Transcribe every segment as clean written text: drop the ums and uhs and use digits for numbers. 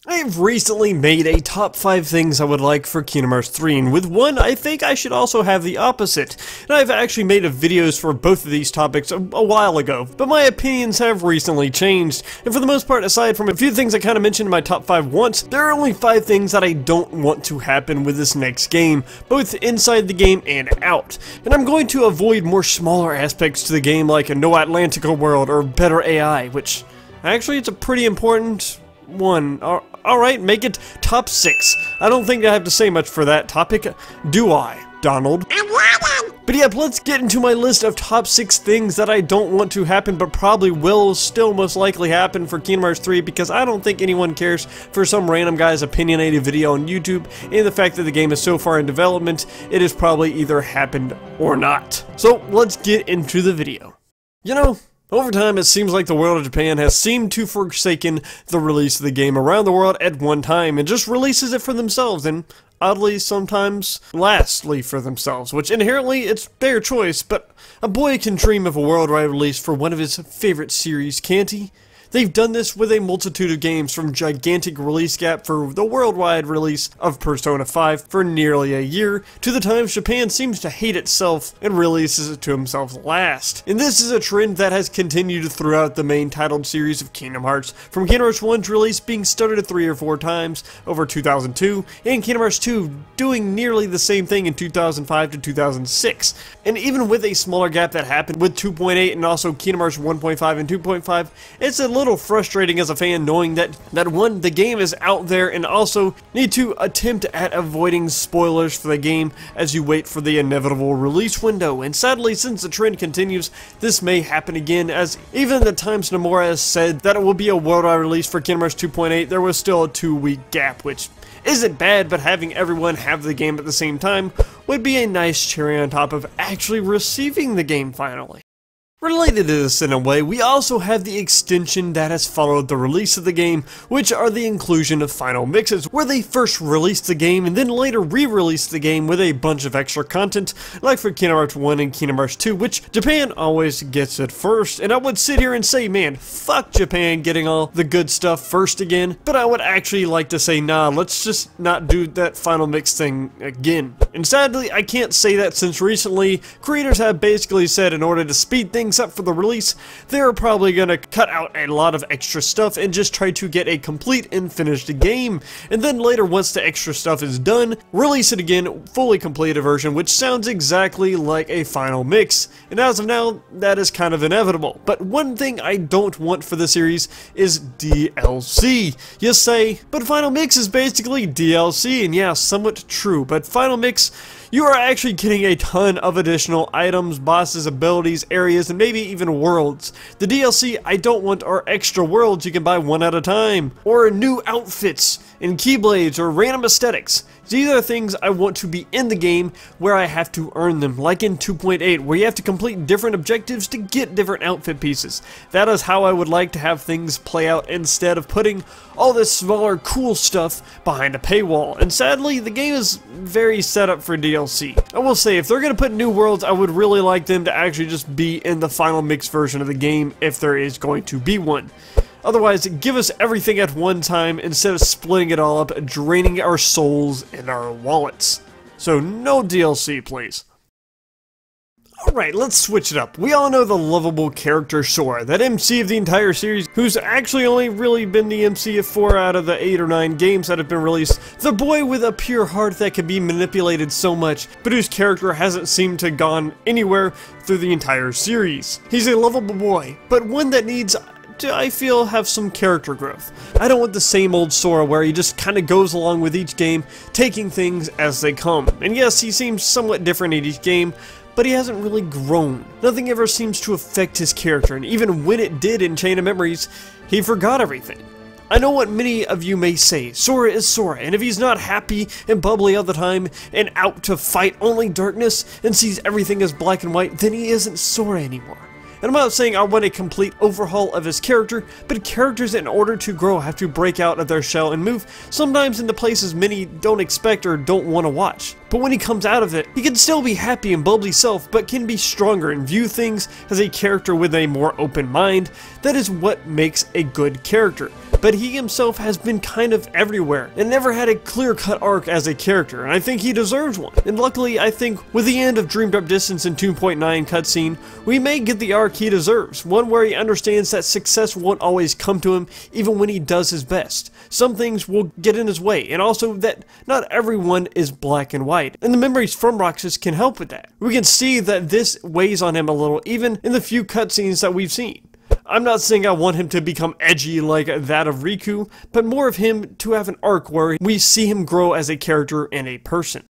I've recently made a top 5 things I would like for Kingdom Hearts 3, and with one, I think I should also have the opposite. And I've actually made videos for both of these topics a while ago, but my opinions have recently changed, and for the most part, aside from a few things I kind of mentioned in my top 5 once, there are only 5 things that I don't want to happen with this next game, both inside the game and out. And I'm going to avoid more smaller aspects to the game like a no Atlantica world or better AI, which actually it's a pretty important one. Alright, make it top 6. I don't think I have to say much for that topic, do I, Donald? But yeah, let's get into my list of top 6 things that I don't want to happen, but probably will still most likely happen for Kingdom Hearts 3, because I don't think anyone cares for some random guy's opinionated video on YouTube, and the fact that the game is so far in development, it has probably either happened or not. So, let's get into the video. You know, over time, it seems like the world of Japan has seemed to forsaken the release of the game around the world at one time and just releases it for themselves, and oddly, sometimes lastly for themselves, which inherently it's their choice, but a boy can dream of a worldwide release for one of his favorite series, can't he? They've done this with a multitude of games, from gigantic release gap for the worldwide release of Persona 5 for nearly a year, to the times Japan seems to hate itself and releases it to themselves last. And this is a trend that has continued throughout the main titled series of Kingdom Hearts, from Kingdom Hearts 1's release being started 3 or 4 times over 2002, and Kingdom Hearts 2 doing nearly the same thing in 2005 to 2006. And even with a smaller gap that happened with 2.8 and also Kingdom Hearts 1.5 and 2.5, it's a little frustrating as a fan knowing that one, the game is out there, and also need to attempt at avoiding spoilers for the game as you wait for the inevitable release window. And sadly, since the trend continues, this may happen again, as even the Times Nomura has said that it will be a worldwide release for Kingdom Hearts 2.8, there was still a 2-week gap, which isn't bad, but having everyone have the game at the same time would be a nice cherry on top of actually receiving the game finally. Related to this in a way, we also have the extension that has followed the release of the game, which are the inclusion of final mixes, where they first released the game and then later re-released the game with a bunch of extra content, like for Kingdom Hearts 1 and Kingdom Hearts 2, which Japan always gets it first. And I would sit here and say, man, fuck Japan getting all the good stuff first again, but I would actually like to say, nah, let's just not do that final mix thing again. And sadly, I can't say that, since recently, creators have basically said in order to speed things up for the release, they're probably gonna cut out a lot of extra stuff and just try to get a complete and finished game, and then later, once the extra stuff is done, release it again, fully completed version, which sounds exactly like a final mix. And as of now, that is kind of inevitable. But one thing I don't want for the series is DLC. You say, but final mix is basically DLC, and yeah, somewhat true, but final mix, you are actually getting a ton of additional items, bosses, abilities, areas, and maybe even worlds. The DLC I don't want are extra worlds you can buy one at a time, or new outfits, and keyblades, or random aesthetics. These are things I want to be in the game where I have to earn them, like in 2.8, where you have to complete different objectives to get different outfit pieces. That is how I would like to have things play out, instead of putting all this smaller cool stuff behind a paywall. And sadly, the game is very set up for DLC. I will say, if they're going to put new worlds, I would really like them to actually just be in the final mix version of the game, if there is going to be one. Otherwise, give us everything at one time instead of splitting it all up, draining our souls and our wallets. So no DLC, please. Alright, let's switch it up. We all know the lovable character Sora, that MC of the entire series, who's actually only really been the MC of 4 out of the 8 or 9 games that have been released. The boy with a pure heart that can be manipulated so much, but whose character hasn't seemed to have gone anywhere through the entire series. He's a lovable boy, but one that needs, I feel, have some character growth. I don't want the same old Sora where he just kind of goes along with each game, taking things as they come. And yes, he seems somewhat different in each game, but he hasn't really grown. Nothing ever seems to affect his character, and even when it did in Chain of Memories, he forgot everything. I know what many of you may say, Sora is Sora, and if he's not happy and bubbly all the time, and out to fight only darkness, and sees everything as black and white, then he isn't Sora anymore. And I'm not saying I want a complete overhaul of his character, but characters, in order to grow, have to break out of their shell and move, sometimes into places many don't expect or don't want to watch. But when he comes out of it, he can still be happy and bubbly self, but can be stronger and view things as a character with a more open mind. That is what makes a good character. but he himself has been kind of everywhere and never had a clear-cut arc as a character, and I think he deserves one. And luckily, I think with the end of Dreamed Up Distance and 2.9 cutscene, we may get the arc he deserves, one where he understands that success won't always come to him even when he does his best. Some things will get in his way, and also that not everyone is black and white, and the memories from Roxas can help with that. We can see that this weighs on him a little even in the few cutscenes that we've seen. I'm not saying I want him to become edgy like that of Riku, but more of him to have an arc where we see him grow as a character and a person.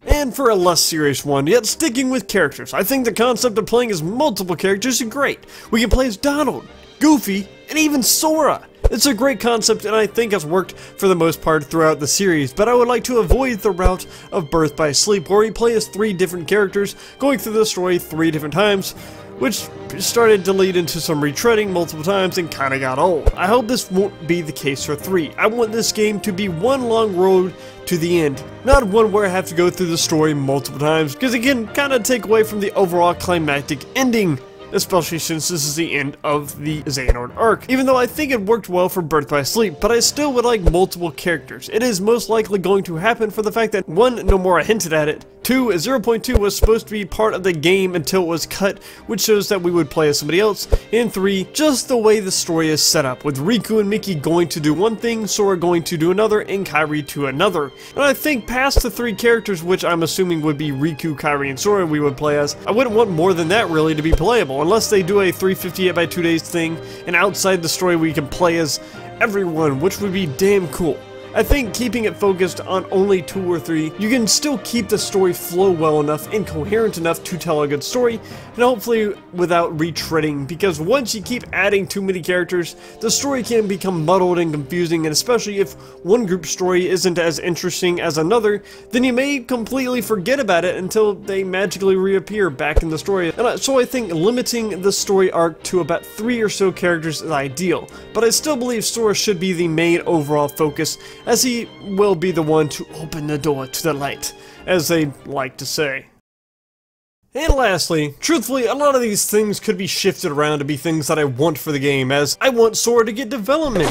And for a less serious one, yet sticking with characters, I think the concept of playing as multiple characters is great. We can play as Donald, Goofy, and even Sora. It's a great concept and I think has worked for the most part throughout the series, but I would like to avoid the route of Birth by Sleep where we play as 3 different characters going through the story 3 different times, which started to lead into some retreading multiple times and kinda got old. I hope this won't be the case for 3. I want this game to be one long road to the end, not one where I have to go through the story multiple times, because it can kinda take away from the overall climactic ending, especially since this is the end of the Xehanort arc. Even though I think it worked well for Birth by Sleep, but I still would like multiple characters. It is most likely going to happen for the fact that 1. Nomura hinted at it, 2. 0.2 was supposed to be part of the game until it was cut, which shows that we would play as somebody else, and 3. Just the way the story is set up, with Riku and Mickey going to do one thing, Sora going to do another, and Kairi to another. And I think past the 3 characters, which I'm assuming would be Riku, Kairi, and Sora we would play as, I wouldn't want more than that really to be playable, unless they do a 358 by 2 days thing, and outside the story we can play as everyone, which would be damn cool. I think keeping it focused on only 2 or 3, you can still keep the story flow well enough and coherent enough to tell a good story, and hopefully without retreading, because once you keep adding too many characters, the story can become muddled and confusing, and especially if one group's story isn't as interesting as another, then you may completely forget about it until they magically reappear back in the story. And so I think limiting the story arc to about 3 or so characters is ideal, but I still believe Sora should be the main overall focus, as he will be the one to open the door to the light, as they like to say. And lastly, truthfully, a lot of these things could be shifted around to be things that I want for the game, as I want Sora to get development.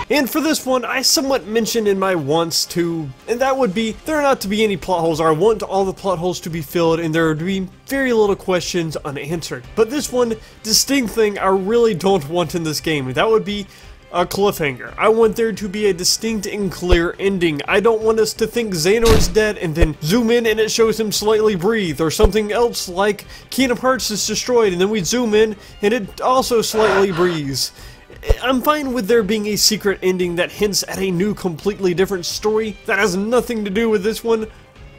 And for this one, I somewhat mentioned in my wants to, and that would be, there are not to be any plot holes, or I want all the plot holes to be filled, and there would be very little questions unanswered. But this one distinct thing I really don't want in this game, and that would be a cliffhanger. I want there to be a distinct and clear ending. I don't want us to think Xehanort's dead and then zoom in and it shows him slightly breathe, or something else like Kingdom Hearts is destroyed and then we zoom in and it also slightly breathes. I'm fine with there being a secret ending that hints at a new, completely different story that has nothing to do with this one,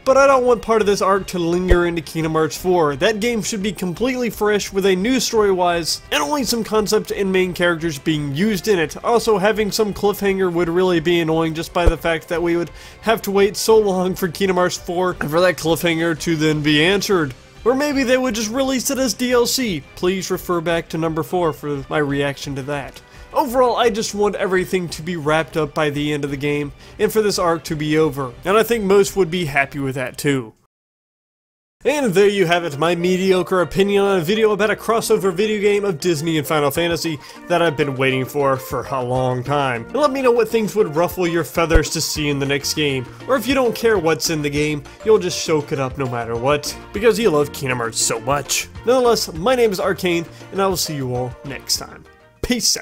but I don't want part of this arc to linger into Kingdom Hearts 4. That game should be completely fresh with a new story-wise, and only some concepts and main characters being used in it. Also, having some cliffhanger would really be annoying just by the fact that we would have to wait so long for Kingdom Hearts 4 and for that cliffhanger to then be answered. Or maybe they would just release it as DLC. Please refer back to number 4 for my reaction to that. Overall, I just want everything to be wrapped up by the end of the game, and for this arc to be over, and I think most would be happy with that too. And there you have it, my mediocre opinion on a video about a crossover video game of Disney and Final Fantasy that I've been waiting for a long time. And let me know what things would ruffle your feathers to see in the next game, or if you don't care what's in the game, you'll just soak it up no matter what, because you love Kingdom Hearts so much. Nonetheless, my name is Arcane, and I will see you all next time. Peace out.